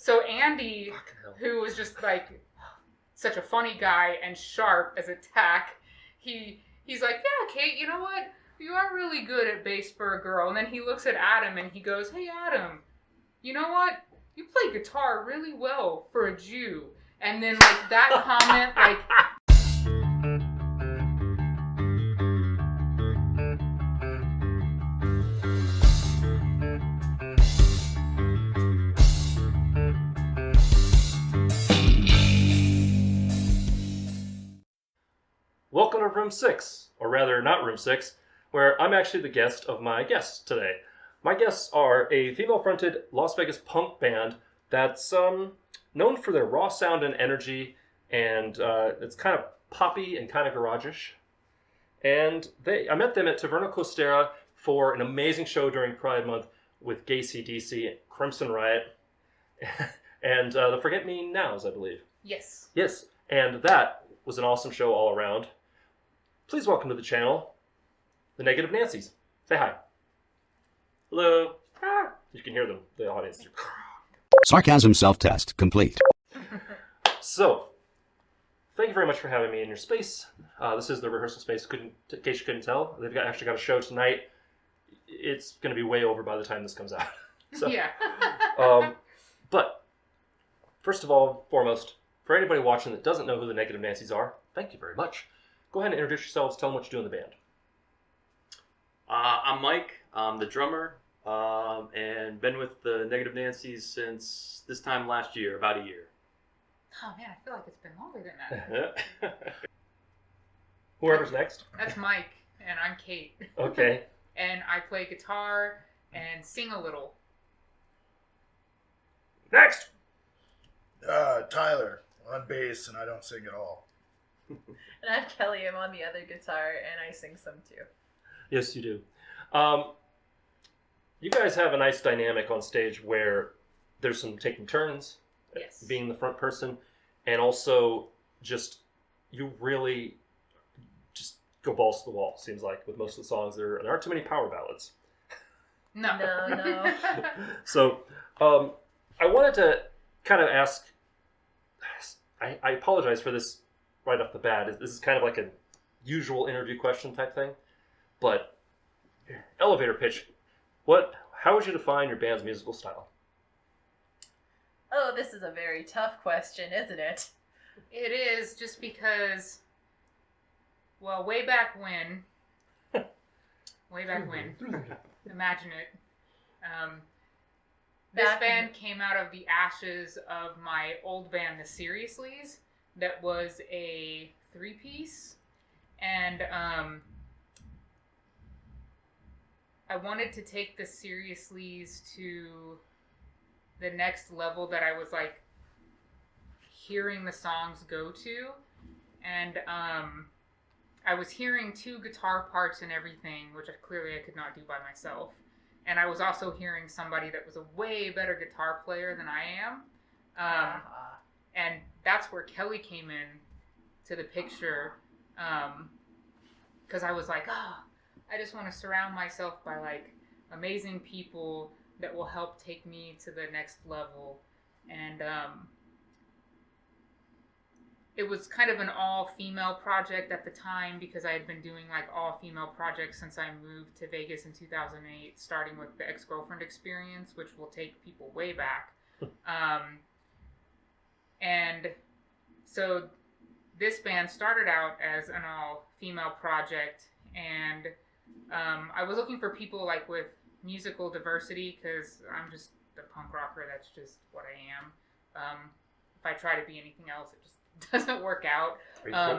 So Andy, who was just like such a funny guy and sharp as a tack, he's like, yeah, Kate, you know what? You are really good at bass for a girl. And then he looks at Adam and he goes, hey, Adam, you know what? You play guitar really well for a Jew. And then like that comment, like... Welcome to Room 6, or rather not Room 6, where I'm actually the guest of my guests today. My guests are a female-fronted Las Vegas punk band that's known for their raw sound and energy, and it's kind of poppy and kind of garage-ish. And I met them at Taverna Costera for an amazing show during Pride Month with Gacy DC, Crimson Riot, and the Forget Me Nows, I believe. Yes. Yes, and that was an awesome show all around. Please welcome to the channel, the Negative Nancys. Say hi. Hello. You can hear them, the audience. Sarcasm self-test complete. So, thank you very much for having me in your space. This is the rehearsal space, in case you couldn't tell. They've actually got a show tonight. It's going to be way over by the time this comes out. So, yeah. But, first of all, foremost, for anybody watching that doesn't know who the Negative Nancys are, thank you very much. Go ahead and introduce yourselves. Tell them what you do in the band. I'm Mike. I'm the drummer, and been with the Negative Nancys since this time last year, about a year. Oh man, I feel like it's been longer than that. Whoever's next. That's Mike, and I'm Kate. Okay. And I play guitar and sing a little. Next! Tyler, on bass, and I don't sing at all. And I'm Kelly. I'm on the other guitar, and I sing some too. Yes, you do. You guys have a nice dynamic on stage where there's some taking turns, Yes. being the front person, and also just you really just go balls to the wall. Seems like with most of the songs, there aren't too many power ballads. No. No. So I wanted to kind of ask. I apologize for this right off the bat. This is kind of like a usual interview question type thing, but elevator pitch. How would you define your band's musical style? Oh, this is a very tough question, isn't it? It is, just because, well, way back when, imagine it, this band came out of the ashes of my old band, the Seriouslys, that was a three-piece, and I wanted to take the Seriouslys to the next level that I was like hearing the songs go to, and I was hearing two guitar parts and everything, which clearly I could not do by myself, and I was also hearing somebody that was a way better guitar player than I am, and that's where Kelly came in to the picture, because I was like, I just want to surround myself by like amazing people that will help take me to the next level. And it was kind of an all-female project at the time, because I had been doing like all-female projects since I moved to Vegas in 2008, starting with the Ex-Girlfriend Experience, which will take people way back. And so this band started out as an all-female project, and I was looking for people like with musical diversity, because I'm just a punk rocker. That's just what I am. If I try to be anything else, it just doesn't work out.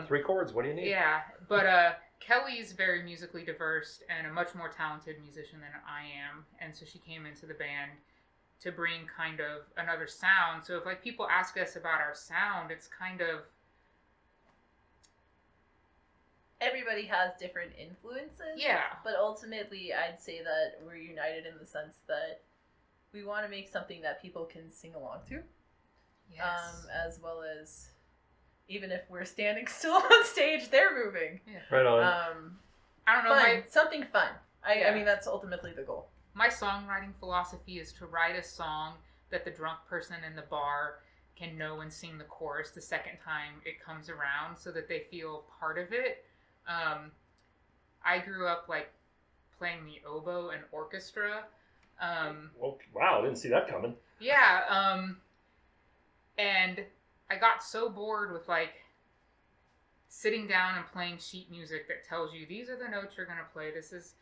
Three chords. What do you need? Yeah, but Kelly's very musically diverse and a much more talented musician than I am, and so she came into the band to bring kind of another sound. So if like people ask us about our sound, it's kind of, Everybody has different influences. yeah. But ultimately, I'd say that we're united in the sense that we want to make something that people can sing along to. Yes. As well as, even if we're standing still on stage, they're moving. Yeah. Right on. I don't know. Fun. Something fun. Yeah. I mean, that's ultimately the goal. My songwriting philosophy is to write a song that the drunk person in the bar can know and sing the chorus the second time it comes around, so that they feel part of it. I grew up like playing the oboe and orchestra. Well, wow, I didn't see that coming. Yeah, and I got so bored with like sitting down and playing sheet music that tells you these are the notes you're gonna play. This is,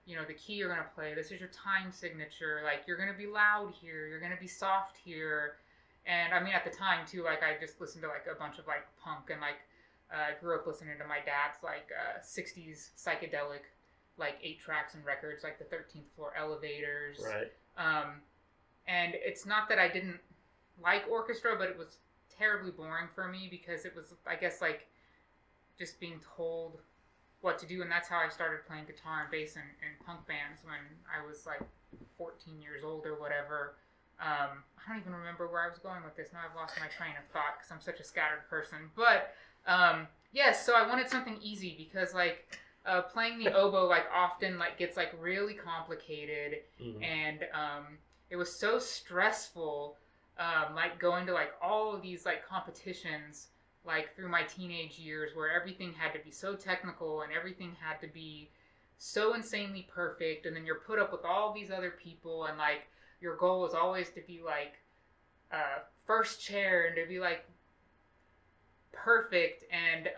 the key you're gonna play. This is your time signature. Like, you're gonna be loud here. You're gonna be soft here. And I mean, at the time too, like I just listened to like a bunch of like punk, and like I grew up listening to my dad's like 60s psychedelic like 8-tracks and records, like the 13th Floor Elevators. Right. And it's not that I didn't like orchestra, but it was terribly boring for me because it was, I guess, like just being told what to do. And that's how I started playing guitar and bass in punk bands when I was like 14 years old or whatever. I don't even remember where I was going with this. Now I've lost my train of thought because I'm such a scattered person. But yes, so I wanted something easy because like playing the oboe like often like gets like really complicated, and it was so stressful, like going to like all of these like competitions like through my teenage years where everything had to be so technical and everything had to be so insanely perfect, and then you're put up with all these other people, and like your goal is always to be like first chair and to be like perfect. And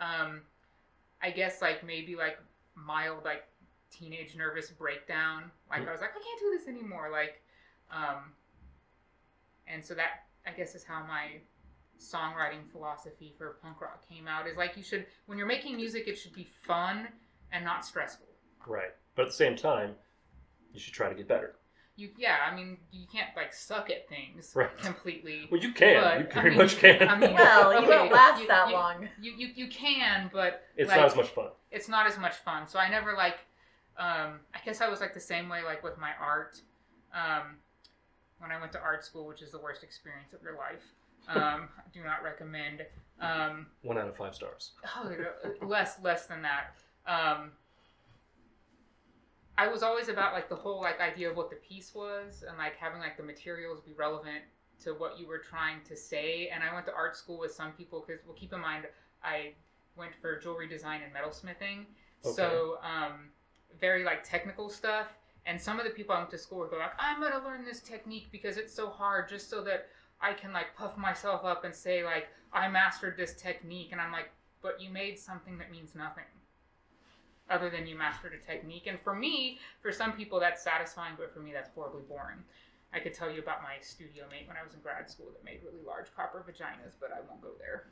I guess like maybe like mild like teenage nervous breakdown, like I was like, I can't do this anymore, like and so that I guess is how my songwriting philosophy for punk rock came out, is like you should, when you're making music, it should be fun and not stressful. Right. But at the same time, you should try to get better. I mean, you can't like suck at things completely. Well, you can. But, you very much can. I mean, well, you okay, don't last that long. You can, but it's like, not as much fun. It's not as much fun. So I never like. I guess I was like the same way like with my art. When I went to art school, which is the worst experience of your life. Do not recommend. 1 out of 5 stars. Oh, less than that. I was always about like the whole like idea of what the piece was, and like having like the materials be relevant to what you were trying to say. And I went to art school with some people because, well, keep in mind I went for jewelry design and metalsmithing, so very like technical stuff. And some of the people I went to school were like, I'm gonna learn this technique because it's so hard, just so that I can like puff myself up and say like I mastered this technique. And I'm like, but you made something that means nothing other than you mastered a technique. And for me, for some people that's satisfying, but for me that's horribly boring. I could tell you about my studio mate when I was in grad school that made really large copper vaginas, but I won't go there.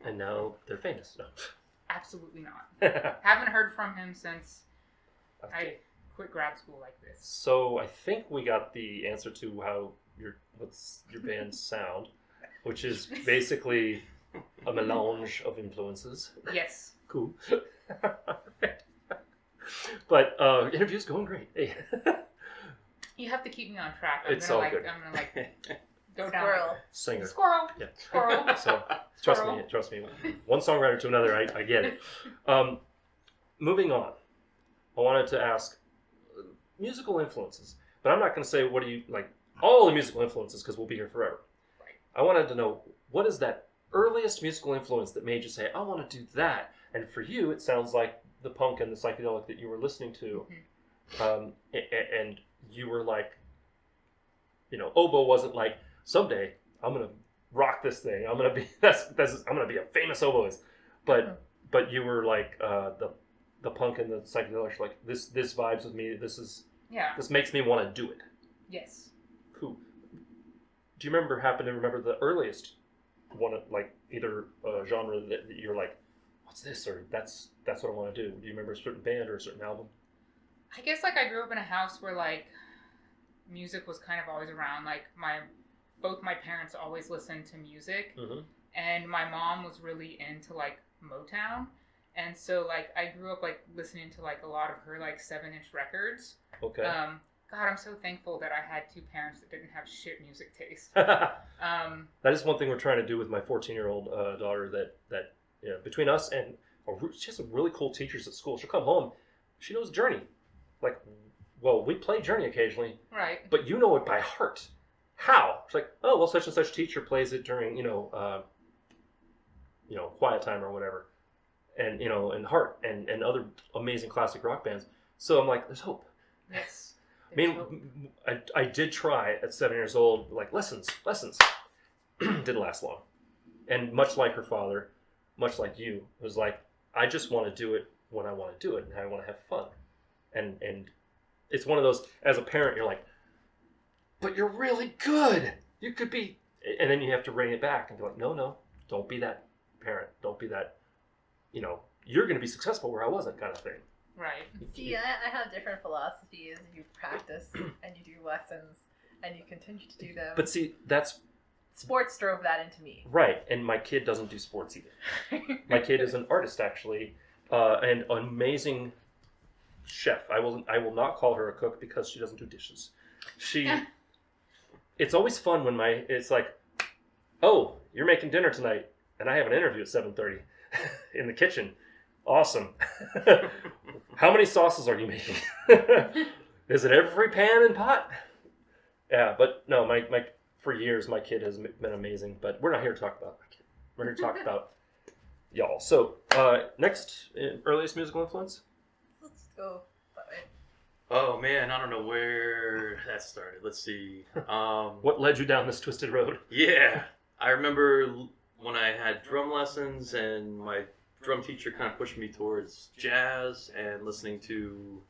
And now they're famous. No. Absolutely not. Haven't heard from him since I quit grad school like this. So I think we got the answer to what's your band's sound, which is basically a melange of influences. Yes. Cool. But interview's going great. Hey. You have to keep me on track. It's all good. I'm gonna like go down. Squirrel. Singer. Squirrel. Yeah. Squirrel. So Squirrel. trust me. One songwriter to another, I get it. Moving on, I wanted to ask musical influences, but I'm not going to say what do you like all the musical influences because we'll be here forever. Right. I wanted to know, what is that earliest musical influence that made you say, I want to do that? And for you, it sounds like the punk and the psychedelic that you were listening to, and you were like, oboe wasn't like, someday I'm gonna rock this thing. I'm gonna be I'm gonna be a famous oboist. But you were like the punk and the psychedelic, like this vibes with me. This makes me want to do it. Yes. Cool. Do you happen to remember the earliest one, like either genre that you're like, what's this, or that's what I want to do? Do you remember a certain band or a certain album? I guess like I grew up in a house where like music was kind of always around. Like both my parents always listened to music, and my mom was really into like Motown, and so like I grew up like listening to like a lot of her like 7-inch records. Okay. God, I'm so thankful that I had 2 parents that didn't have shit music taste. That is one thing we're trying to do with my 14-year-old daughter. That between us and she has some really cool teachers at school. She'll come home, she knows Journey. Like, well, we play Journey occasionally, right? But you know it by heart. how? It's like, oh, well, such and such teacher plays it during, quiet time or whatever. And, and Heart and other amazing classic rock bands. So I'm like, there's hope. Yes. I mean, I did try at 7 years old, like, lessons. Didn't last long. And much like her father, much like you, it was like, I just want to do it when I want to do it and I want to have fun. And it's one of those, as a parent, you're like, but you're really good. You could be, and then you have to rein it back and be like, no, don't be that parent. Don't be that, you're going to be successful where I wasn't, kind of thing. Right. See, I have different philosophies. You practice and you do lessons and you continue to do them. But see, that's sports drove that into me. right. And my kid doesn't do sports either. My kid is an artist, actually, and an amazing chef. I will not call her a cook because she doesn't do dishes. It's always fun when it's like, oh, you're making dinner tonight, and I have an interview at 7:30 in the kitchen. Awesome. How many sauces are you making? Is it every pan and pot? Yeah, but no, my for years my kid has been amazing. But we're not here to talk about my kid. We're here to talk about y'all. So next, earliest musical influence. Let's go that way. Oh man, I don't know where that started. Let's see. What led you down this twisted road? Yeah, I remember when I had drum lessons and my drum teacher kind of pushed me towards jazz and listening to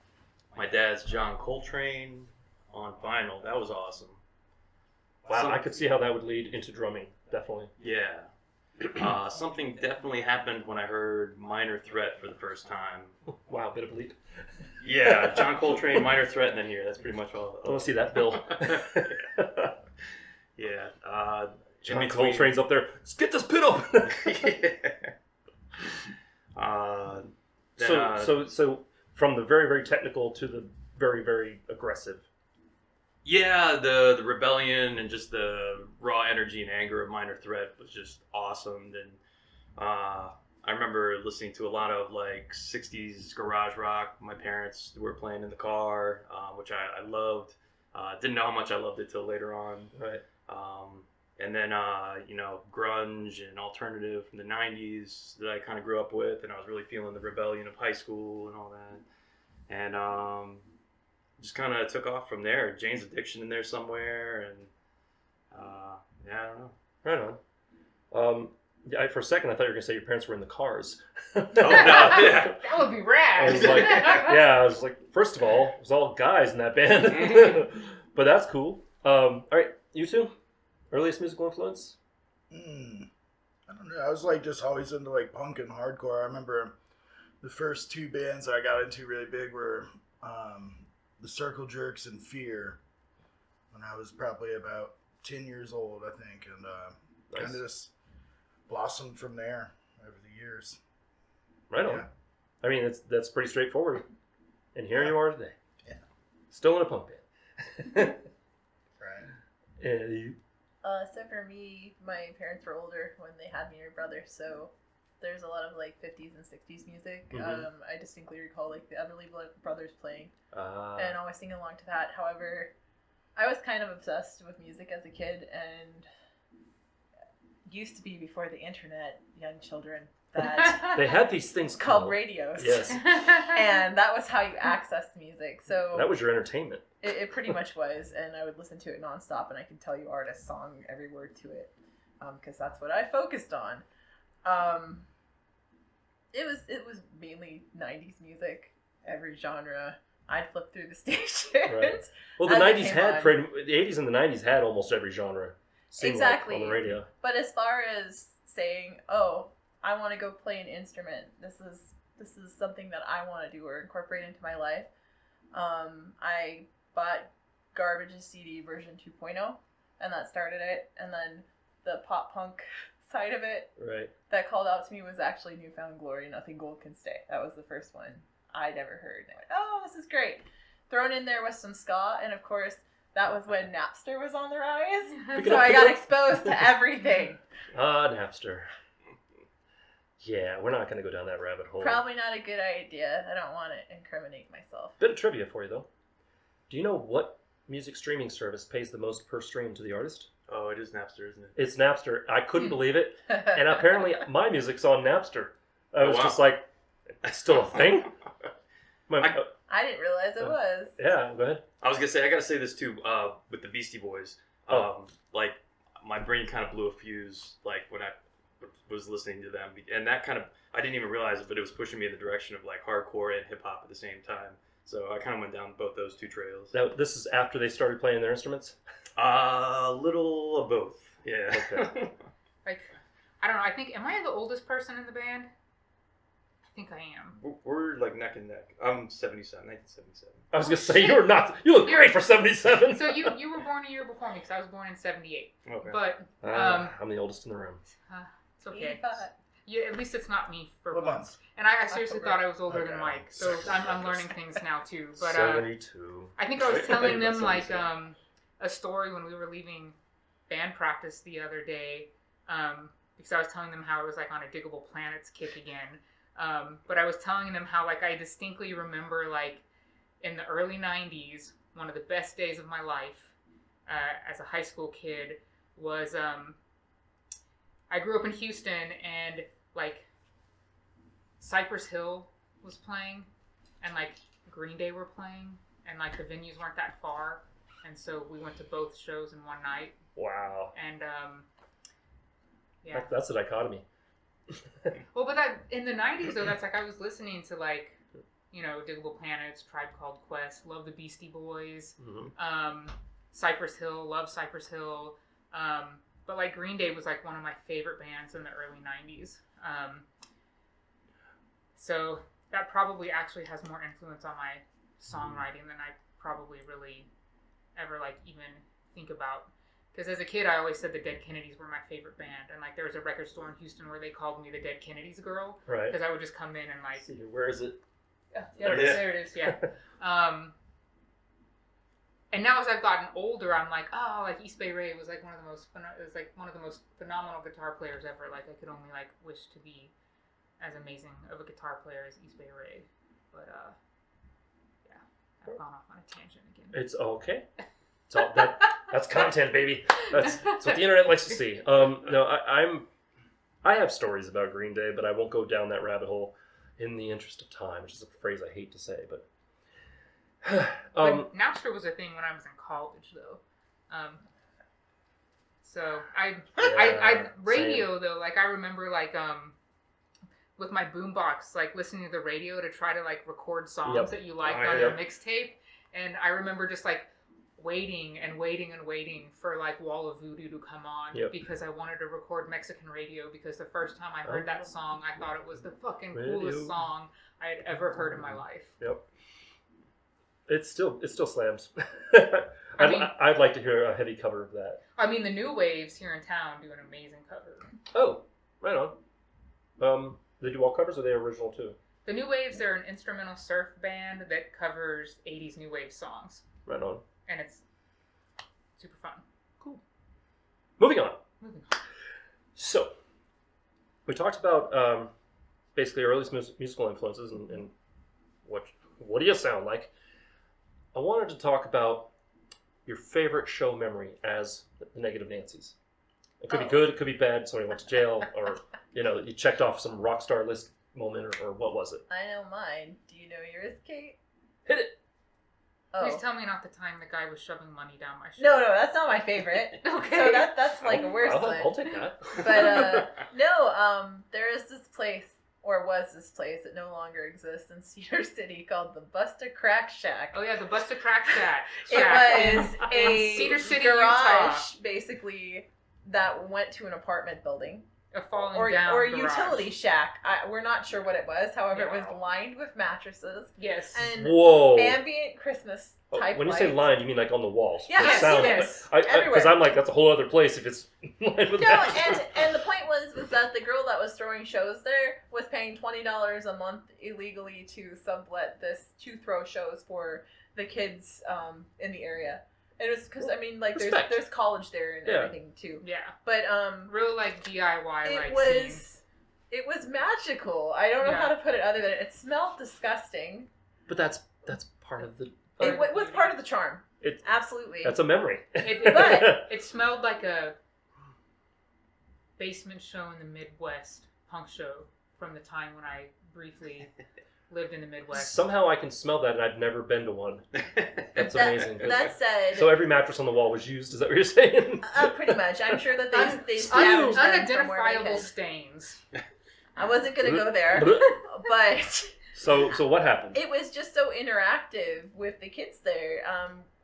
my dad's John Coltrane on vinyl. That was awesome. Wow, I could see how that would lead into drumming, definitely. Yeah. Something definitely happened when I heard Minor Threat for the first time. Wow, bit of a leap. Yeah, John Coltrane, Minor Threat, and then here. That's pretty much all. I want to see that, Bill. Yeah. John Coltrane's up there. Let's get this pit open. So from the very, very technical to the very, very aggressive. Yeah, the rebellion and just the raw energy and anger of Minor Threat was just awesome. And I remember listening to a lot of like 60s garage rock. My parents were playing in the car, which I loved. Didn't know how much I loved it till later on. Right. And then, grunge and alternative from the 90s that I kind of grew up with. And I was really feeling the rebellion of high school and all that. And just kind of took off from there. Jane's Addiction in there somewhere. And, I don't know. Right on. For a second, I thought you were going to say your parents were in the cars. Oh, no, yeah. That would be rad. I was like, first of all, it was all guys in that band. But that's cool. All right, you two? Earliest musical influence? I don't know. I was like just always into like punk and hardcore. I remember the first two bands I got into really big were the Circle Jerks and Fear when I was probably about 10 years old, I think. And kind of just blossomed from there over the years. Right on. Yeah. I mean, that's pretty straightforward. And here you are today. Yeah. Still in a punk band. Right. So for me, my parents were older when they had me and my brother, so there's a lot of like 50s and 60s music. Mm-hmm. I distinctly recall like the Everly Brothers playing And and always singing along to that. However, I was kind of obsessed with music as a kid, and used to be before the internet, young children, that they had these things called radios. Yes. And that was how you accessed music. So That was your entertainment. It pretty much was, and I would listen to it nonstop, and I could tell you artist, song, every word to it, because that's what I focused on. It was mainly 90s music, every genre. I'd flip through the stations. Right. Well, the as it 90s came had, on. the 80s and the 90s had almost every genre. Seemed Exactly. Like, on the radio. But as far as saying, oh, I want to go play an instrument, this is something that I want to do or incorporate into my life, I bought Garbage's CD version 2.0, and that started it. And then the pop punk side of it Right. that called out to me was actually Newfound Glory, Nothing Gold Can Stay. That was the first one I'd ever heard. And I went, oh, this is great. Thrown in there with some ska, and of course, that was when Napster was on the rise. So I got exposed to everything. Napster. Yeah, we're not going to go down that rabbit hole. Probably not a good idea. I don't want to incriminate myself. Bit of trivia for you, though. Do you know what music streaming service pays the most per stream to the artist? Oh, it is Napster, isn't it? It's Napster. I couldn't believe it. And apparently my music's on Napster. I was wow. just like, it's still a thing? I didn't realize it was. Yeah, go ahead. I was gonna say, I gotta say this too, with the Beastie Boys. Like, my brain kind of blew a fuse, like, when I was listening to them. And that kind of, I didn't even realize it, but it was pushing me in the direction of, like, hardcore and hip-hop at the same time. So I kind of went down both those two trails. Now, this is after they started playing their instruments? A little of both, yeah. Okay. Like, I don't know. I think, am I the oldest person in the band? I think I am. We're like neck and neck. I'm 77, 1977. I was going to say, you look great for 77. So you were born a year before me, because I was born in 78. Okay. But, I'm the oldest in the room. it's okay. 85. Yeah, at least it's not me for What once. month? And I seriously October. thought I was older Okay. than Mike, so I'm learning things now too. But 72. I think I was telling them About like 77. a story when we were leaving band practice the other day, because I was telling them how I was like on a Diggable Planets kick again. But I was telling them how like I distinctly remember like in the early 90s, one of the best days of my life as a high school kid was I grew up in Houston and like Cypress Hill was playing and like Green Day were playing and like the venues weren't that far, and so we went to both shows in one night. Wow. And yeah. That's a dichotomy. Well, but that in the 90s though, that's like I was listening to like, you know, Diggable Planets, Tribe Called Quest, love the Beastie Boys, Cypress Hill, love Cypress Hill, but like Green Day was like one of my favorite bands in the early 90s. So that probably actually has more influence on my songwriting than I probably really ever like even think about. Because as a kid, I always said the Dead Kennedys were my favorite band, and like there was a record store in Houston where they called me the Dead Kennedys girl, Right. because I would just come in and like, See, where is it? there it is, yeah. And now as I've gotten older, I'm like, oh, like East Bay Ray was like one of the most phenomenal guitar players ever. Like I could only like wish to be as amazing of a guitar player as East Bay Ray. But yeah, I've gone off on a tangent again. It's okay. It's all, that's content, baby. That's what the internet likes to see. No, I have stories about Green Day, but I won't go down that rabbit hole in the interest of time, which is a phrase I hate to say, but. But Napster was a thing when I was in college, though. So I radio though, like I remember like with my boombox, like listening to the radio to try to like record songs that you liked on your mixtape, and I remember just like waiting for like Wall of Voodoo to come on because I wanted to record Mexican radio, because the first time I heard that song, I thought it was the fucking coolest song I had ever heard in my life. Yep. It still slams. I mean, I'd like to hear a heavy cover of that. I mean, the New Waves here in town do an amazing cover. Oh, right on. They do all covers, or are they original too? The New Waves, they're an instrumental surf band that covers 80s New Wave songs. Right on. And it's super fun. Cool. Moving on. So, we talked about basically earliest musical influences and what do you sound like? I wanted to talk about your favorite show memory as the Negative Nancy's. It could be good, it could be bad, somebody went to jail, or, you know, you checked off some rock star list moment, or what was it? I know mine. Do you know yours, Kate? Hit it! Oh. Please tell me not the time the guy was shoving money down my shirt. No, that's not my favorite. Okay. So that's like a worse one. I'll take that. But no, there is this place, or was this place that no longer exists in Cedar City, called the Busta Crack Shack. Oh yeah, the Busta Crack Shack. It was a Cedar City, garage, basically, that went to an apartment building. A falling Or down a garage. utility shack. We're not sure what it was. However, Yeah. it was lined with mattresses Yes. and Whoa! ambient Christmas type When you lights. say lined, you mean like on the walls? Yes, For sound. yes. Because Everywhere. I'm like, that's a whole other place if it's lined with No, mattresses. and the point was that the girl that was throwing shows there was paying $20 a month illegally to sublet this, to throw shows for the kids in the area. And it was because, I mean, like, Respect. there's college there and Yeah. everything too. Yeah. But Real like DIY it like scene. was magical. I don't know how to put it other than it smelled disgusting. But that's part of the. It was part of the charm. Absolutely. That's a memory. But- It smelled like a basement show in the Midwest, punk show from the time when I briefly lived in the Midwest. Somehow I can smell that, and I've never been to one. That's amazing. That said, So every mattress on the wall was used. Is that what you're saying? pretty much. I'm sure that they scavenged them from where they Unidentifiable could. stains. I wasn't gonna go there, but So what happened? it was just so interactive with the kids there.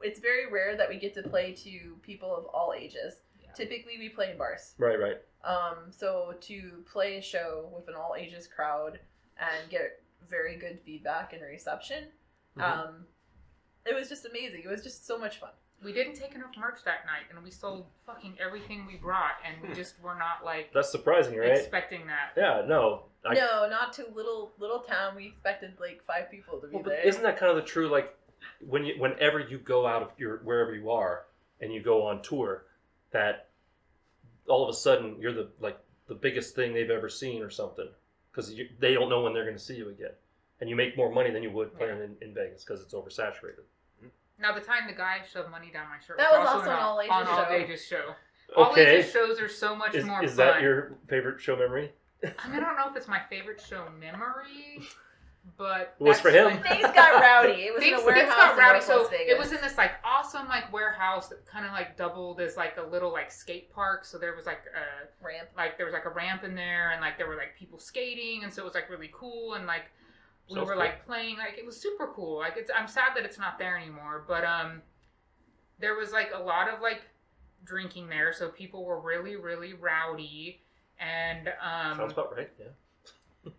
It's very rare that we get to play to people of all ages. Yeah. Typically, we play in bars. Right. So to play a show with an all ages crowd and get very good feedback and reception, it was just amazing. It was just so much fun. We didn't take enough merch that night, and we sold fucking everything we brought, and we just were not like That's surprising, right? expecting that. Yeah. No. No, not to little town. We expected like 5 people to be Well, but there. isn't that kind of the true, like, whenever you go out of wherever you are and you go on tour, that all of a sudden you're the biggest thing they've ever seen or something, because they don't know when they're going to see you again, and you make more money than you would playing in Vegas because it's oversaturated. Now, the time the guy shoved money down my shirt That was also an all-ages on show. all ages show. All Okay. ages shows are so much more Is fun. that your favorite show memory? I mean, I don't know if it's my favorite show memory, but It was that's for him. like- Things got rowdy. It was in a Things warehouse got in rowdy. Northwest So Vegas. it was in this like awesome like warehouse that kind of like doubled as like a little like skate park. So there was like a ramp. there was like a ramp in there, and like there were like people skating, and so it was like really cool, and like we Sounds were cool. like playing, like it was super cool. Like I'm sad that it's not there anymore, but there was like a lot of like drinking there, so people were really rowdy, and Sounds about right. Yeah.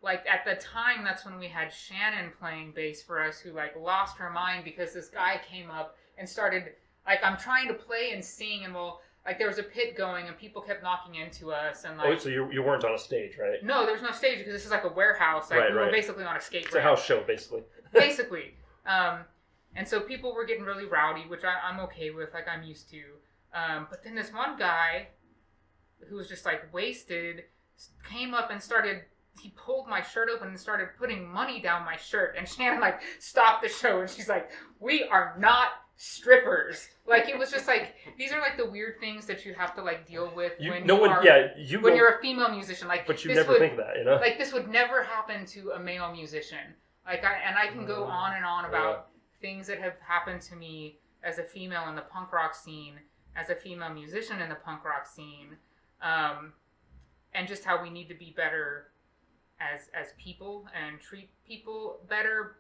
like at the time, that's when we had Shannon playing bass for us, who like lost her mind because this guy came up and started like, I'm trying to play and sing, and well, like there was a pit going and people kept knocking into us, and like So you weren't on a stage, right? no, there was no stage because this is like a warehouse. Like Right, we were right. basically on a skate It's a ramp. house show, basically. Basically. And so people were getting really rowdy, which I'm okay with, like I'm used to. But then this one guy who was just like wasted came up and he pulled my shirt open and started putting money down my shirt. And Shannon like stopped the show, and she's like, "We are not strippers." Like it was just like, these are like the weird things that you have to like deal with when you're a female musician. Like, But you this never would- think of that, you know? like this would never happen to a male musician. Like I can go on and on about things that have happened to me as a female in the punk rock scene, as a female musician in the punk rock scene, and just how we need to be better as people and treat people better,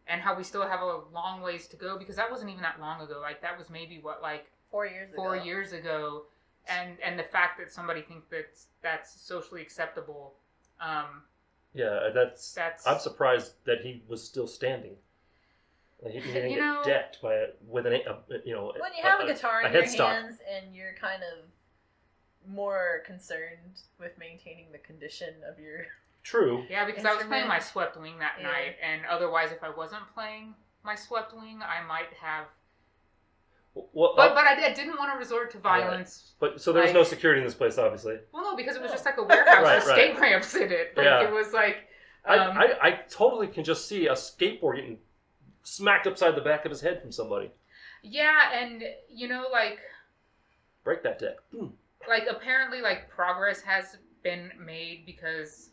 and how we still have a long ways to go, because that wasn't even that long ago. Like that was maybe 4 years ago. 4 years ago, and the fact that somebody thinks that's socially acceptable. Yeah, that's. I'm surprised that he was still standing. Like, he didn't You get know- decked with an When you have a guitar in a your headstock. hands and you're kind of more concerned with maintaining the condition of your... True. Yeah, because I was playing Instrument. my swept wing that Yeah. night, and otherwise, if I wasn't playing my swept wing, I might have. Well, But I didn't want to resort to violence. but so there was like- no security in this place, obviously. Well, no, because it was just like a warehouse Right, with right. skate ramps in it. Like Yeah. it was like. I totally can just see a skateboard getting smacked upside the back of his head from somebody. Yeah, and like Break that deck. Boom. like apparently like progress has been made, because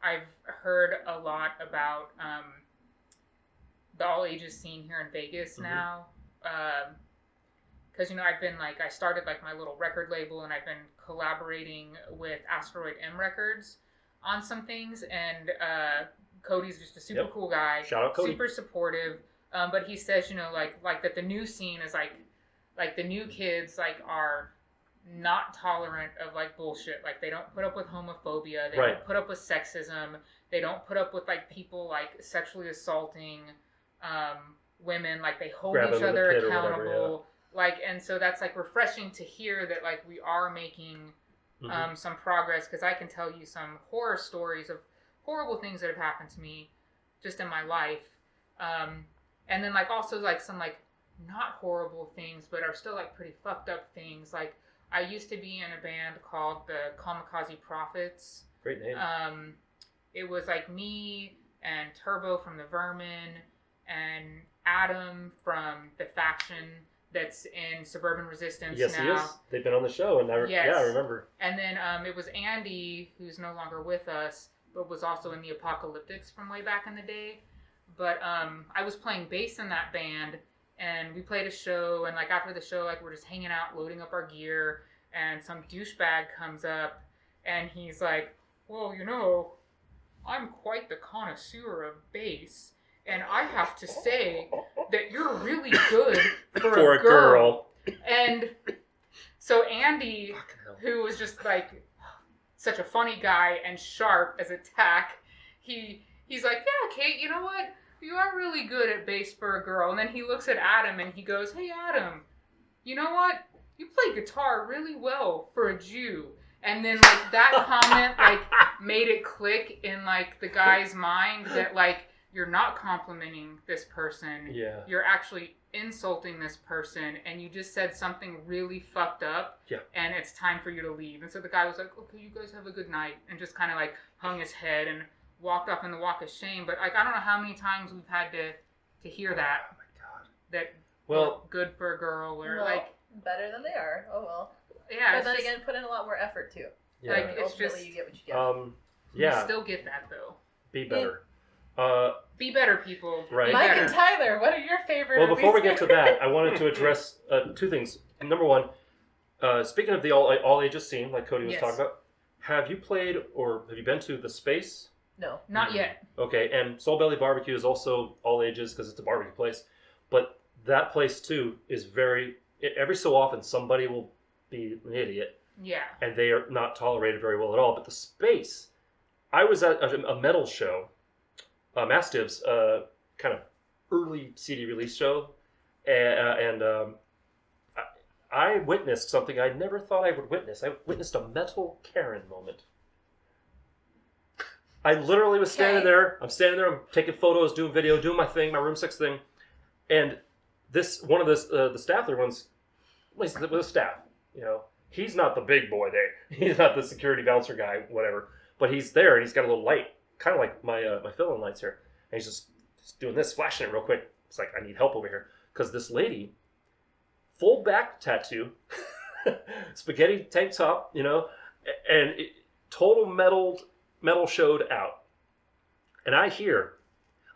I've heard a lot about the all ages scene here in Vegas Mhm. now. Because I've been like, I started like my little record label, and I've been collaborating with Asteroid M Records on some things, and Cody's just a super Yep. cool guy, Shout out Cody. super supportive. But he says, like that the new scene is like the new kids like are not tolerant of like bullshit. Like they don't put up with homophobia. They Right. don't put up with sexism. They don't put up with like people like sexually assaulting women. Like they hold Grab each them in the other pit or accountable. whatever, Like, and so that's like refreshing to hear that like we are making Mhm. some progress, because I can tell you some horror stories of horrible things that have happened to me just in my life. And then like also like some like not horrible things, but are still like pretty fucked up things. Like I used to be in a band called the Kamikaze Prophets. Great name. It was like me and Turbo from the Vermin and Adam from the faction that's in Suburban Resistance Yes, now. he is. They've been on the show, and I remember. And then it was Andy, who's no longer with us, but was also in the Apocalyptics from way back in the day. But I was playing bass in that band, and we played a show, and like after the show, like we're just hanging out, loading up our gear, and some douchebag comes up, and he's like, well, you know, I'm quite the connoisseur of bass, and I have to say that you're really good for a girl. And so Andy, who was just like such a funny guy and sharp as a tack, he's like, yeah, Kate, you know what? You are really good at bass for a girl. And then he looks at Adam and he goes, hey, Adam, you know what? You play guitar really well for a Jew. And then like that comment like made it click in like the guy's mind that like you're not complimenting this person. Yeah. You're actually insulting this person, and you just said something really fucked up. Yeah. And it's time for you to leave. And so the guy was like, okay, you guys have a good night, and just kind of like hung his head and walked off in the walk of shame. But like I don't know how many times we've had to hear that. Oh my god. That well, good for a girl or well, like better than they are. Oh well. yeah. But then again, put in a lot more effort too. Yeah. Like, I mean, it's ultimately, just you get what you get. you yeah. still get that though. Be better. Be better, people. Right. Be Mike better. and Tyler, what are your favorite? Well, before we least get to that, I wanted to address two things. Number one, speaking of the all ages scene, like Cody was Yes. talking about, have you played or have you been to the Space? No. Not yet. Okay, and Soul Belly Barbecue is also all ages because it's a barbecue place. But that place too is every so often somebody will be an idiot Yeah. and they are not tolerated very well at all. But the Space, I was at a metal show, Mastiff's kind of early CD release show, and I witnessed something I never thought I would witness. I witnessed a metal Karen moment. I literally was standing there. I'm standing there. I'm taking photos, doing video, doing my thing, my Room 6 thing, and one of the staff there was with the staff. You know, he's not the big boy there. He's not the security bouncer guy, whatever. But he's there, and he's got a little light, kind of like my fill-in lights here. And he's just doing this, flashing it real quick. It's like, I need help over here. Because this lady, full back tattoo, spaghetti tank top, you know, and total metal showed out. And I hear,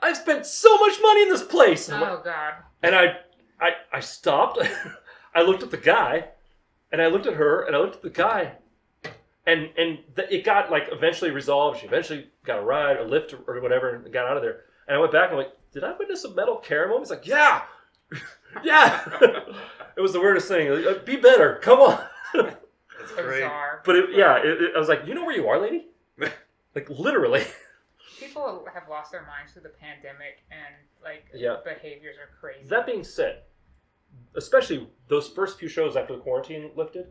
I've spent so much money in this place. Oh God. And I stopped. I looked at the guy, and I looked at her, and I looked at the guy. And it got like eventually resolved. She eventually got a ride, a lift, or whatever, and got out of there. And I went back and I'm like, did I witness a metal Karen moment? He's like, yeah, yeah. It was the weirdest thing. Like, be better, come on. That's great. Bizarre. But I was like, you know where you are, lady? Like literally. People have lost their minds through the pandemic, and like Yeah. behaviors are crazy. That being said, especially those first few shows after the quarantine lifted,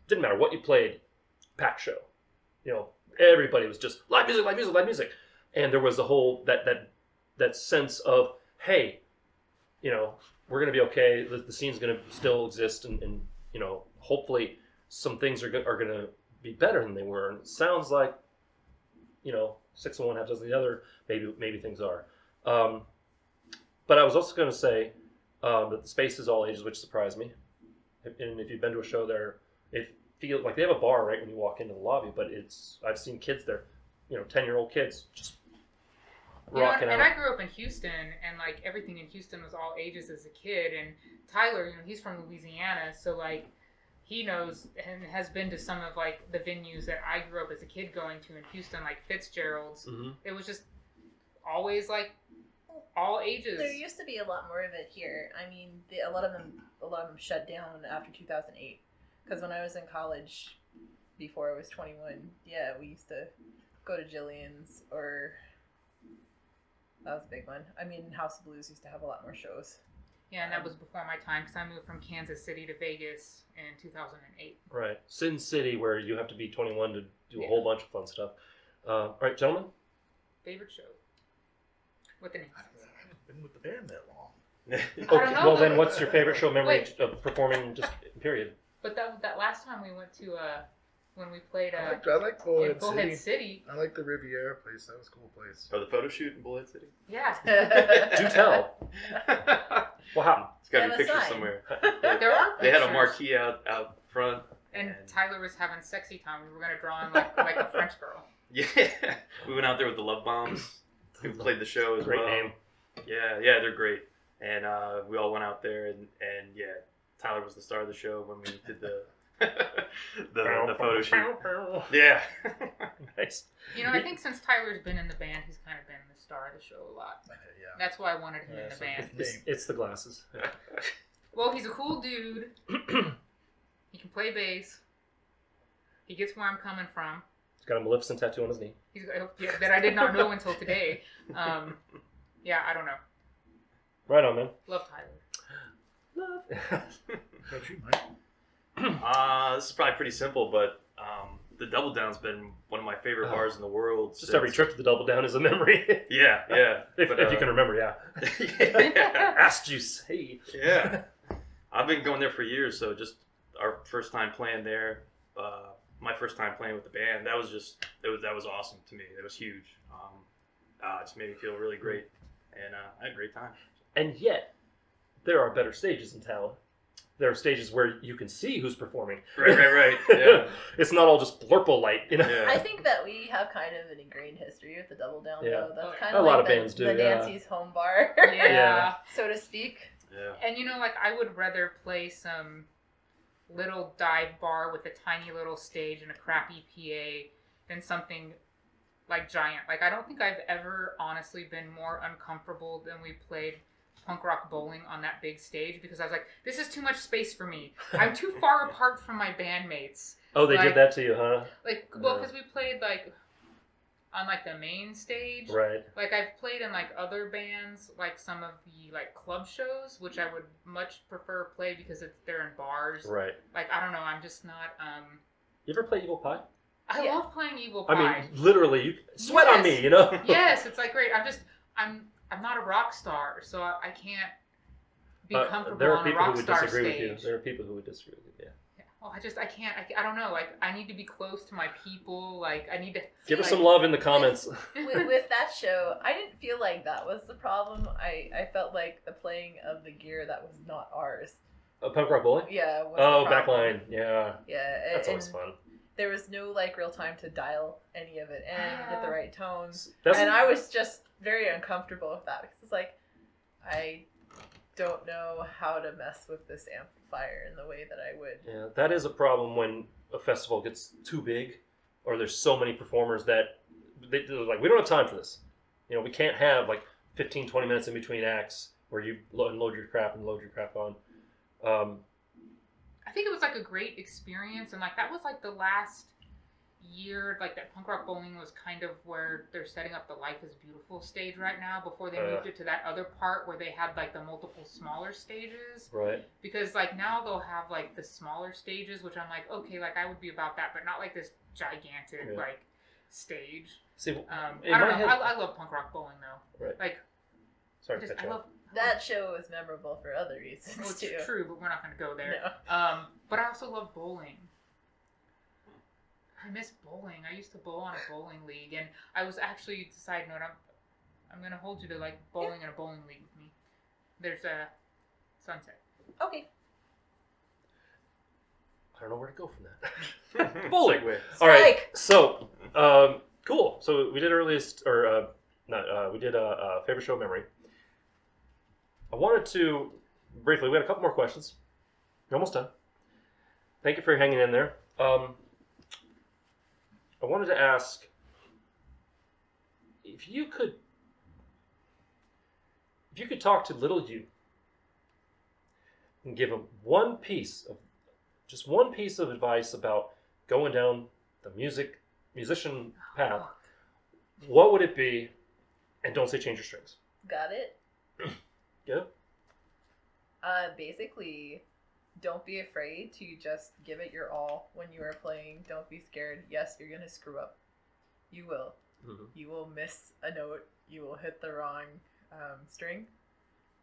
didn't matter what you played, packed show. You know, everybody was just live music, live music, live music. And there was a whole that sense of, hey, you know, we're gonna be okay. The scene's gonna still exist, and you know, hopefully some things are gonna be better than they were. And it sounds like, you know, 6 of one, half dozen of the other. Maybe things are. But I was also gonna say that the Space is all ages, which surprised me. And if you've been to a show there, it feels like they have a bar right when you walk into the lobby. But I've seen kids there, you know, 10-year-old kids just rocking and out. I grew up in Houston, and like everything in Houston was all ages as a kid. And Tyler, you know, he's from Louisiana, so like he knows and has been to some of like the venues that I grew up as a kid going to in Houston, like Fitzgerald's. Mm-hmm. It was just always like all ages. There used to be a lot more of it here. I mean, a lot of them shut down after 2008. Because when I was in college, before I was 21, yeah, we used to go to Jillian's, or that was a big one. I mean, House of Blues used to have a lot more shows. Yeah, and that was before my time because I moved from Kansas City to Vegas in 2008. Right. Sin City, where you have to be 21 to do a whole bunch of fun stuff. All right, gentlemen? Favorite show? With an I haven't been with the band that long. I don't know, well, though. then what's your favorite show memory Wait. of performing, just period? But that last time we went to when we played I like in Bullhead Bullhead City. City. I like the Riviera place. That was a cool place. Oh, the photo shoot in Bullhead City? Yeah. Do tell. What happened? It's got to They be have a pictures sign. somewhere. There are They had a pictures. marquee out front. And Tyler was having sexy time. We were gonna draw him like a French girl. Yeah, we went out there with the Love Bombs, who played the show as Great well. name. Yeah, they're great. And we all went out there, and yeah, Tyler was the star of the show when we did the the photo shoot. Yeah. Nice. You know, I think since Tyler's been in the band, he's kind of been the star of the show a lot. Yeah. That's why I wanted him in the so band. It's the glasses. Yeah. Well, he's a cool dude. He can play bass. He gets where I'm coming from. He's got a Maleficent tattoo on his knee. He's that I did not know until today. Yeah, I don't know. Right on, man. Love Tyler. Don't you, Mike? This is probably pretty simple, but the Double Down's been one of my favorite bars in the world. Just every trip to the Double Down is a memory. Yeah. if you can remember, yeah. Yeah. Asked you say. Yeah. I've been going there for years, so just our first time playing there, my first time playing with the band, that was awesome to me. It was huge. It just made me feel really great, and I had a great time. And yet, there are better stages in Talon. There are stages where you can see who's performing. Right. Yeah. It's not all just blurple light, you know. Yeah. I think that we have kind of an ingrained history with the Double Down, Yeah. though. That's kind A of lot like of bands do, the yeah. Nancy's home bar, Yeah. so to speak. Yeah. And you know, like I would rather play some little dive bar with a tiny little stage and a crappy PA than something like giant. Like I don't think I've ever honestly been more uncomfortable than we played punk rock bowling on that big stage because I was like, this is too much space for me. I'm too far apart from my bandmates. Oh, they Like- did that to you, huh? Like, well, because we played like on like the main stage. Right. Like I've played in like other bands, like some of the like club shows, which I would much prefer play because they're in bars. Right. Like I don't know, I'm just not. You ever play Evil Pie? I Yeah. love playing Evil Pie. I mean, literally, you sweat on Yes. me, you know? Yes, it's like great. I'm not a rock star, so I can't be comfortable there are on a people who rock would star disagree stage. with you. There are people who would disagree with you, yeah. Yeah. Well, I can't. I don't know. Like I need to be close to my people. Like I need to Give us like, some love in the comments. with that show, I didn't feel like that was the problem. I felt like the playing of the gear that was not ours. Punk Rock Bowling? Yeah. Was Oh, the problem. backline. Yeah. Yeah. That's and always fun. there was no like real time to dial any of it in, get the right tones. That's, And I was just very uncomfortable with that because it's like, I don't know how to mess with this amplifier in the way that I would. yeah, that is a problem when a festival gets too big or there's so many performers that they're like, we don't have time for this. You know, we can't have like 15, 20 minutes in between acts where you unload your crap and load your crap on. I think it was like a great experience, and like that was like the last year, like that punk rock bowling was kind of where they're setting up the Life is Beautiful stage right now before they moved it to that other part where they had like the multiple smaller stages. Right. Because like now they'll have like the smaller stages, which I'm like, okay, like I would be about that, but not like this gigantic like stage. See, I in don't my know. head- I love punk rock bowling though. Right. Like Sorry to cut I you off. love. That show was memorable for other reasons Well, it's too. true, but we're not going to go there. No. But I also love bowling. I miss bowling. I used to bowl on a bowling league, and I was actually, side note, I'm going to hold you to like bowling in a bowling league with me. There's a Sunset. Okay. I don't know where to go from that. Bowling. Segue. All right. Strike. So, cool. So we did earliest, or we did a favorite show memory. I wanted to briefly. We had a couple more questions. We're almost done. Thank you for hanging in there. I wanted to ask if you could talk to little you and give him one piece of advice about going down the musician path, what would it be? And don't say change your strings. Got it. Good? Basically, don't be afraid to just give it your all when you are playing. Don't be scared. Yes, you're gonna screw up. You will. Mm-hmm. You will miss a note. You will hit the wrong string.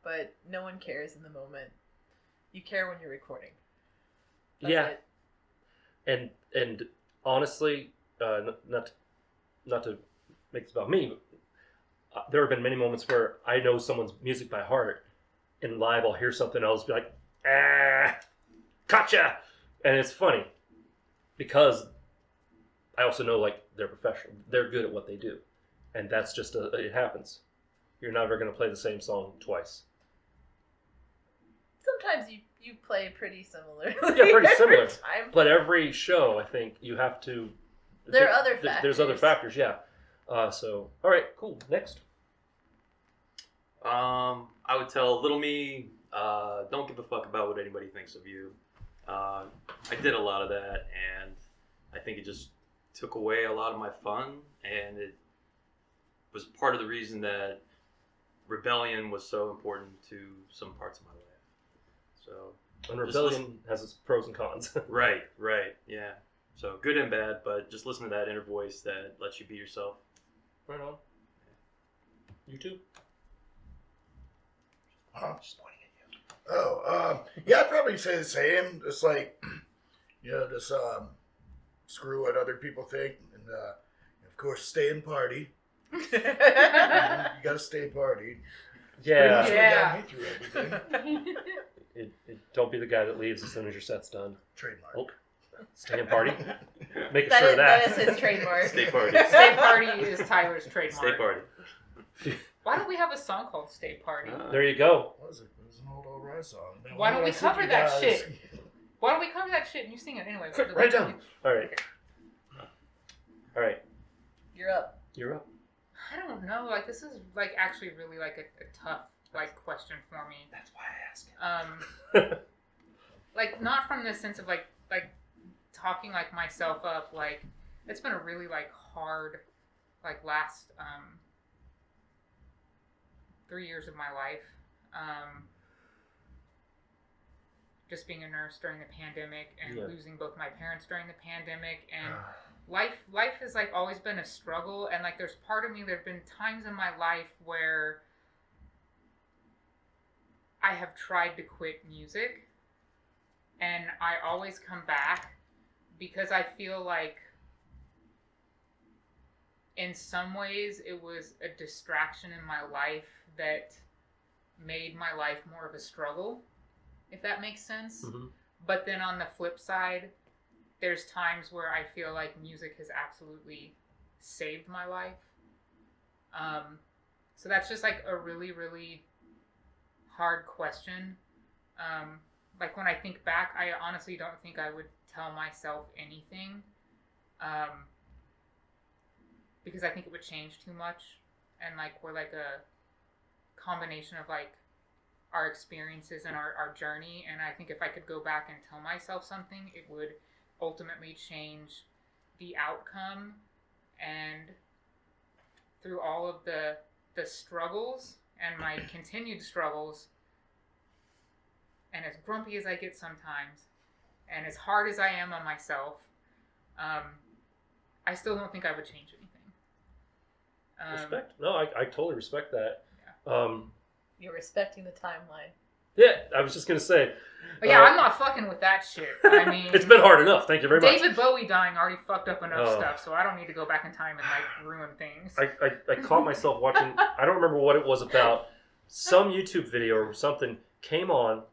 But no one cares in the moment. You care when you're recording. That's Yeah. it. And honestly, not to make this about me, but there have been many moments where I know someone's music by heart, and live I'll hear something else, be like, gotcha, and it's funny because I also know like they're professional, they're good at what they do, and that's just it happens. You're never going to play the same song twice. Sometimes you play pretty similar. Yeah, pretty similar. Time. But every show, I think you have to. There are other factors. There's other factors, yeah. So, all right, cool. Next. I would tell little me, don't give a fuck about what anybody thinks of you. I did a lot of that, and I think it just took away a lot of my fun, and it was part of the reason that rebellion was so important to some parts of my life. So, And rebellion has its pros and cons. right, yeah. So good and bad, but just listen to that inner voice that lets you be yourself. Right on. You too? Just pointing at you. Oh, yeah, I'd probably say the same. Just like, just screw what other people think, and of course, stay and party. You gotta stay party. Yeah. Pretty much what got me through everything. Don't be the guy that leaves as soon as your set's done. Trademark. Oh, stay and party. Making That sure is, of that. that is his trademark. Stay party. Stay Party is Tyler's trademark. Stay party. Why don't we have a song called Stay Party? There you go. What was it? It was an old rap song. Man, Why don't did we I think cover you that guys- shit? Why don't we cover that shit and you sing it anyway? Quick, write it down. All right. All right. You're up. You're up. I don't know. Like, this is like actually really like a tough like question for me. That's why I ask. Like not from the sense of like talking like myself up. Like it's been a really like hard like last 3 years of my life. Just being a nurse during the pandemic and losing both my parents during the pandemic, and life has like always been a struggle. And like there's part of me, there have been times in my life where I have tried to quit music, and I always come back because I feel like in some ways it was a distraction in my life that made my life more of a struggle, if that makes sense. Mm-hmm. But then on the flip side, there's times where I feel like music has absolutely saved my life. So that's just like a really, really hard question. Like when I think back, I honestly don't think I would tell myself anything, because I think it would change too much, and like we're like a combination of like our experiences and our journey, and I think if I could go back and tell myself something, it would ultimately change the outcome. And through all of the struggles and my continued struggles, and as grumpy as I get sometimes, and as hard as I am on myself, I still don't think I would change anything. Respect. No, I totally respect that. Yeah. You're respecting the timeline. Yeah, I was just gonna say. But yeah, I'm not fucking with that shit. I mean, It's been hard enough. Thank you very much. David Bowie dying already fucked up enough Oh. stuff, so I don't need to go back in time and like ruin things. I caught myself watching. I don't remember what it was about. Some YouTube video or something came on,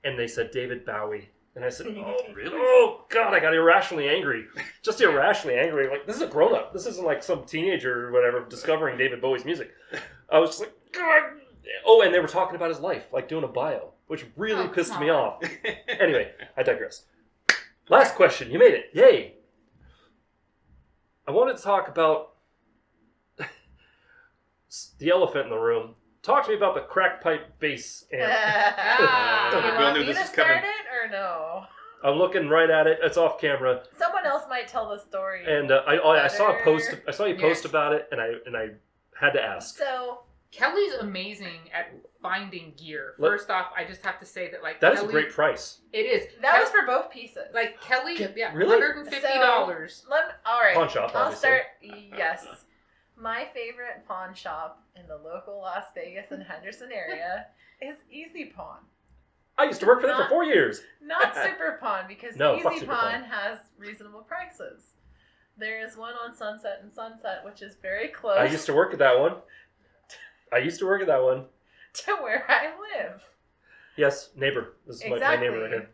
and they said David Bowie, and I said, "Oh, Really? oh God!" I got irrationally angry. Just irrationally angry. Like, this is a grown up. This isn't like some teenager or whatever discovering David Bowie's music. I was just like, God. Oh, and they were talking about his life, like doing a bio, which really Oh, pissed come me on. off. Anyway, I digress. Last question. You made it. Yay. I wanted to talk about the elephant in the room. Talk to me about the crack pipe bass amp. Do we you all want knew me this to was start coming. it or no? I'm looking right at it. It's off camera, Someone else might tell the story. and I saw a post. Better. I saw you post about it, and I had to ask. So Kelly's amazing at finding gear. Let- First off, I just have to say that like That is Kelly, a great price. It is. that was for both pieces. like Kelly. Yeah, Really? $150. All right. Pawn shop, I'll obviously. start. Yes. My favorite pawn shop in the local Las Vegas and Henderson area is Easy Pawn. I used to work for them for Not- 4 years. Not Super Pawn, because No, fuck Easy Super Pawn Pawn. has reasonable prices. There is one on Sunset and Sunset, which is very close I used to work at that one. to where I live. Yes, neighbor. This is my neighbor right here.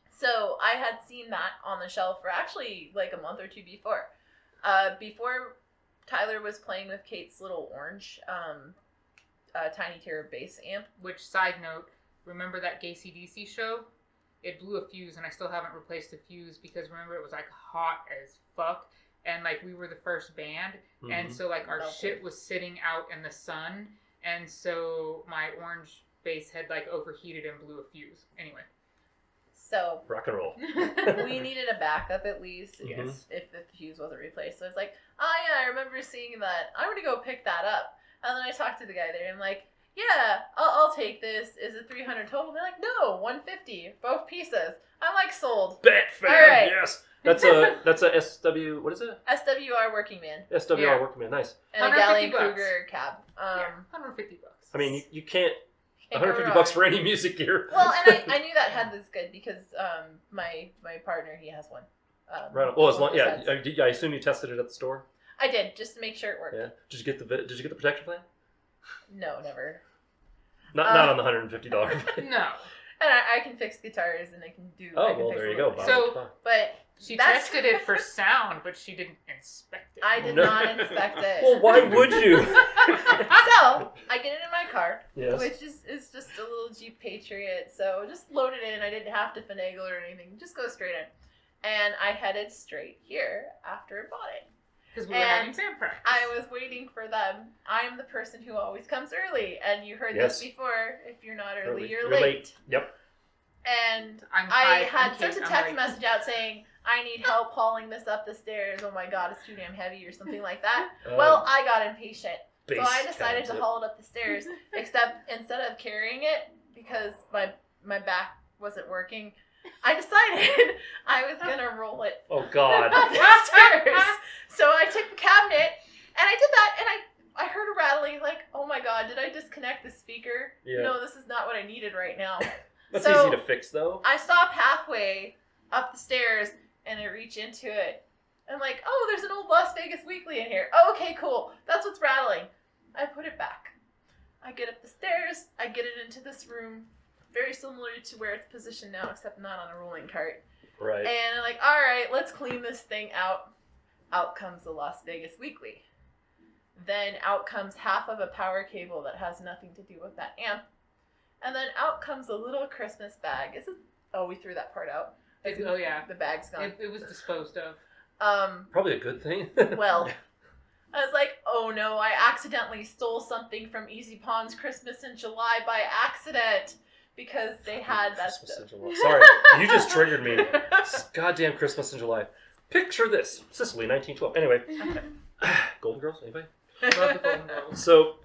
So I had seen that on the shelf for actually like a month or two before. Before Tyler was playing with Kate's little orange Tiny Terror bass amp. Which, side note, remember that AC/DC show? It blew a fuse, and I still haven't replaced the fuse because remember it was like hot as fuck, and like we were the first band, and so like our shit was sitting out in the sun, and so my orange bass had like overheated and blew a fuse. Anyway, So Rock and roll. we needed a backup at least Yes. if the fuse wasn't replaced. So it's like, oh yeah, I remember seeing that. I'm gonna go pick that up. And then I talked to the guy there, and I'm like, yeah, I'll take this. Is it $300 total? They're like, no, $150, both pieces. I'm like, sold. Bet fam, All right. yes. That's a SW. What is it? SWR Working Man SWR Yeah. Working Man. Nice. and a 150 Galleon bucks. Kruger cab. yeah, $150. I mean, you can't. Can't go 150 wrong. bucks for any music gear. Well, and I knew that head was good because my partner, he has one. Right. Well, as long, one of yeah. those heads. I assume you tested it at the store. I did just to make sure it worked. Yeah. Did you get the protection plan? No, never. Not on the $150. No. And I can fix guitars and I can do. I Oh can well, fix there a you go. little Bob. So- But She that's- tested it for sound, but she didn't inspect it. I did No. not inspect it. Well, why would you? So I get it in my car, Yes. which is just a little Jeep Patriot. So just load it in. I didn't have to finagle or anything. Just go straight in. And I headed straight here after I bought it. Because we were And having band practice. I was waiting for them. I'm the person who always comes early, and you heard Yes. this before. If you're not early, Early. you're You're late. Yep. And I'm I Kate, had sent a I'm text late. message out saying, I need help hauling this up the stairs. Oh my god, it's too damn heavy or something like that. Well, I got impatient. So I decided to haul it up the stairs, except instead of carrying it, because my back wasn't working, I decided I was going to roll it Oh God. up the stairs. So I took the cabinet, and I did that, and I heard a rattling, like, oh my god, did I disconnect the speaker? Yeah. No, this is not what I needed right now. That's So- easy to fix, though. I stop halfway up the stairs and I reach into it. I'm like, oh, there's an old Las Vegas Weekly in here. Oh, okay, cool. That's what's rattling. I put it back. I get up the stairs. I get it into this room. Very similar to where it's positioned now, except not on a rolling cart. Right. And I'm like, all right, let's clean this thing out. Out comes the Las Vegas Weekly. Then out comes half of a power cable that has nothing to do with that amp. And then out comes a little Christmas bag. Oh, we threw that part out. Oh, yeah. The bag's gone. It was disposed of. Probably a good thing. Well, I was like, oh no, I accidentally stole something from Easy Pawn's Christmas in July by accident because they had that Christmas stuff. in July. Sorry, you just triggered me. Goddamn Christmas in July. Picture this: Sicily, 1912. Anyway, Golden Girls. Anybody? Love the Golden Girls. So,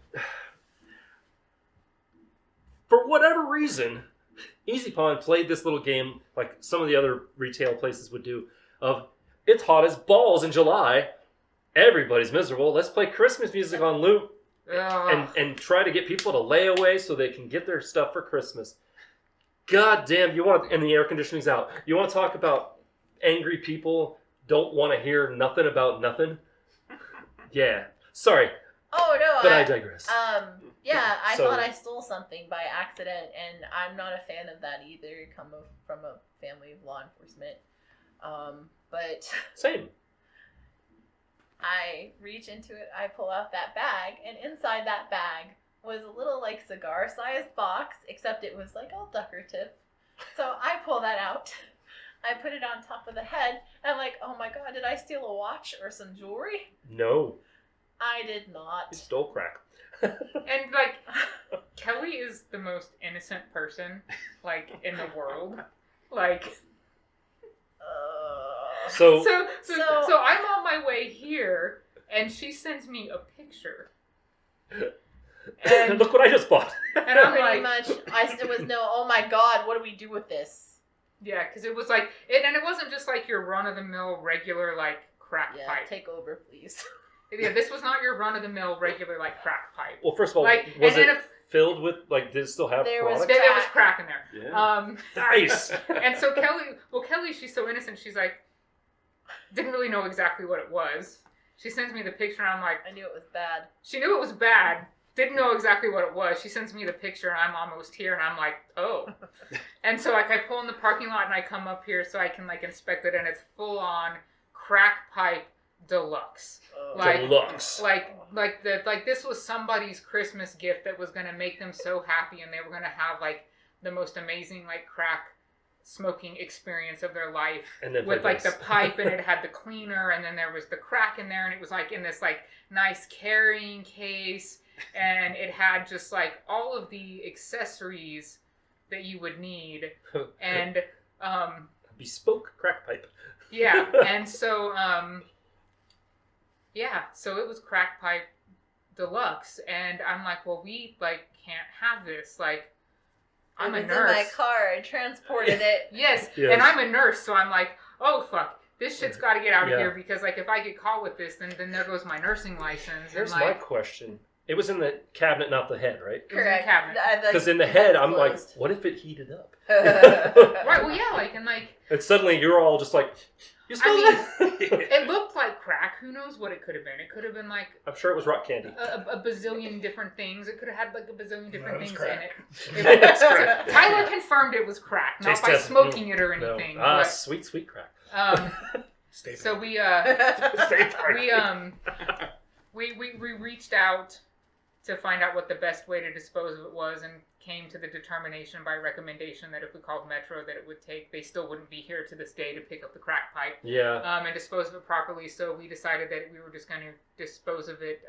for whatever reason, Easy Pawn played this little game like some of the other retail places would do. Of it's hot as balls in July. Everybody's miserable. Let's play Christmas music on loop and try to get people to lay away so they can get their stuff for Christmas. God damn, you want and the air conditioning's out. You want to talk about angry people don't want to hear nothing about nothing? Yeah. Sorry, Oh no, but I digress. yeah, I So- thought I stole something by accident, and I'm not a fan of that either. From a family of law enforcement, but Same. I reach into it, I pull out that bag, and inside that bag was a little like cigar-sized box, except it was like all decorative. So I pull that out, I put it on top of the head, and I'm like, oh my god, did I steal a watch or some jewelry? No, I did you not. stole crack. And, like, Kelly is the most innocent person, like, in the world. Like, So, so So- I'm on my way here, and she sends me a picture. And, look what I just bought. and I'm Pretty like, much, it was no, oh my god, what do we do with this? yeah, because it was like, and it wasn't just like your run-of-the-mill regular, like, crack Yeah, pipe. take over, please. Yeah, this was not your run-of-the-mill regular, like, crack pipe. Well, first of all, Like, was and it then filled with, like, did it still have There was products? There was crack in there. Yeah. Nice. And so Kelly, she's so innocent. She's like, didn't really know exactly what it was. She sends me the picture, and I'm like, I knew it was bad. she knew it was bad. Didn't know exactly what it was. She sends me the picture, and I'm almost here, and I'm like, oh. And so, like, I pull in the parking lot, and I come up here so I can, like, inspect it, and it's full on crack pipe deluxe. Like, Deluxe. like this was somebody's Christmas gift that was gonna make them so happy, and they were gonna have like the most amazing like crack smoking experience of their life. And then with like this. the pipe, and it had the cleaner, and then there was the crack in there, and it was like in this like nice carrying case, and it had just like all of the accessories that you would need, and Bespoke crack pipe. yeah, and so yeah, so it was crack pipe deluxe, and I'm like, well, we like can't have this. Like, I'm a It was nurse. in my car. I transported it. Yes, Yes. and I'm a nurse, so I'm like, oh fuck, this shit's got to get out of Yeah. here, because like if I get caught with this, then there goes my nursing license. Here's and my like, question. It was in the cabinet, not the head, right? It was in the Correct. cabinet. Because in the head, I'm like, closed. what if it heated up? right? Well, yeah, like and like And suddenly you're all just like, you smell I that? it looked like crack. Who knows what it could have been? It could have been like I'm sure it was rock candy. a bazillion different things. It could have had like a bazillion different it was things crack. in it. It's crack. Tyler confirmed it was crack, not Taste by test. smoking it or No. anything. Ah, but, sweet, sweet crack. Stay so tuned. we reached out to find out what the best way to dispose of it was, and came to the determination by recommendation that if we called Metro, that it would take, they still wouldn't be here to this day to pick up the crack pipe Yeah. and dispose of it properly. So we decided that we were just going to dispose of it.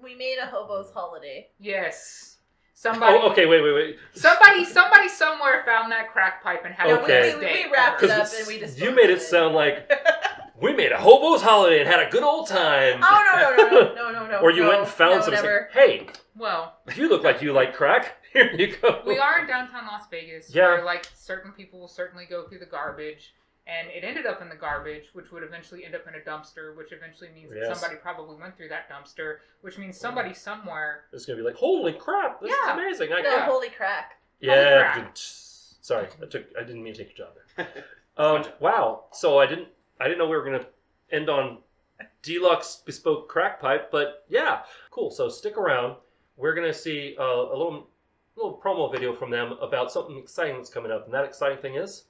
We made a hobo's holiday. Yes. Somebody, Oh, okay, wait. somebody somewhere found that crack pipe and had Yeah, it the Okay. best day We wrapped it ever. up and we disposed You made of it sound like we made a hobo's holiday and had a good old time. Oh no! Or you went and found something. Never. Hey, Well, you look like you like crack. Here you go. we are in downtown Las Vegas, Yeah. where like certain people will certainly go through the garbage, and it ended up in the garbage, which would eventually end up in a dumpster, which eventually means that Yes. somebody probably went through that dumpster, which means somebody somewhere. It's gonna be like, holy crap, this Yeah. is amazing. No, holy crack. Yeah. crap. Sorry, I didn't mean to take your job there. Wow. So I didn't know we were gonna end on deluxe bespoke crack pipe, but yeah, cool. So stick around. We're gonna see a little promo video from them about something exciting that's coming up, and that exciting thing is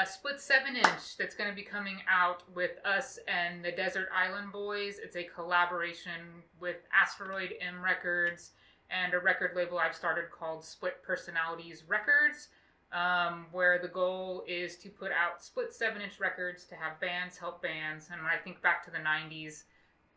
Split 7-inch that's going to be coming out with us and the Desert Island Boys. It's a collaboration with Asteroid M Records and a record label I've started called Split Personalities Records, where the goal is to put out split 7-inch records to have bands help bands. And when I think back to the 90s,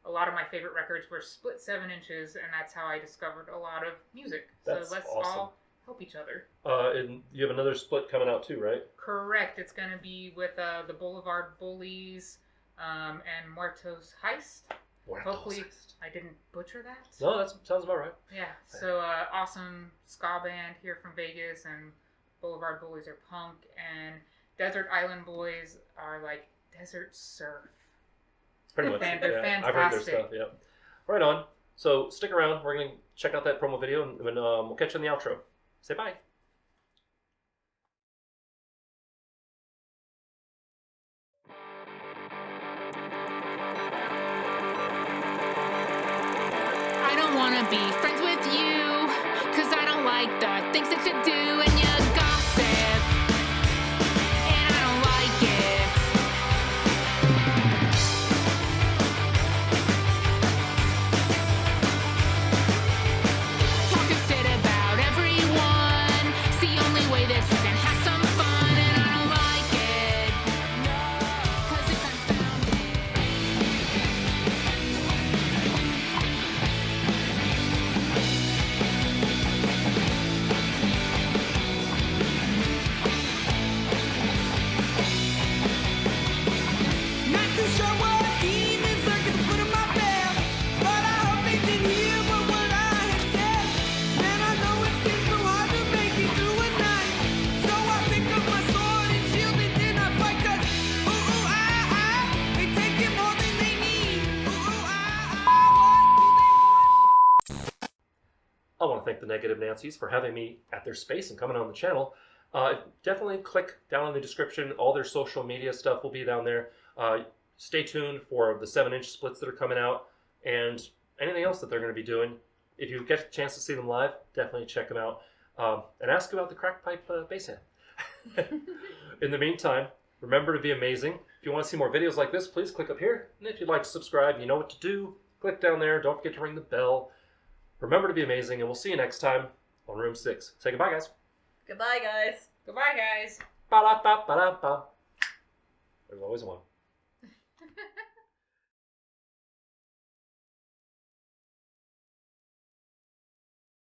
a lot of my favorite records were split 7 inches, and that's how I discovered a lot of music. That's so let's awesome. all help each other. and you have another split coming out too, right? Correct. It's going to be with the Boulevard Bullies and Muertos Heist. Hopefully, I didn't butcher that. No, that sounds about right. Yeah. So awesome ska band here from Vegas, and Boulevard Bullies are punk, and Desert Island Boys are like desert surf. Pretty much. They're I've heard their fantastic. stuff. Yeah. Right on. So stick around. We're gonna check out that promo video, and we'll catch you in the outro. Say bye. I don't wanna be friends with you, 'cause I don't like the things that you do, and you gossip, and I don't like it. Talking shit about everyone, it's the only way that you can have some fun, and I don't like it, 'cause it's unfounded. Negative Nancys, for having me at their space and coming on the channel. Definitely click down in the description. All their social media stuff will be down there. Stay tuned for the 7-inch splits that are coming out and anything else that they're going to be doing. If you get a chance to see them live, definitely check them out. And ask about the crack pipe bass amp. In the meantime, remember to be amazing. If you want to see more videos like this, please click up here. And if you'd like to subscribe, you know what to do. Click down there. Don't forget to ring the bell. Remember to be amazing, and we'll see you next time on Room 6. Say goodbye, guys. Goodbye, guys. Goodbye, guys. Ba-da-ba-ba-da-ba. There's always one.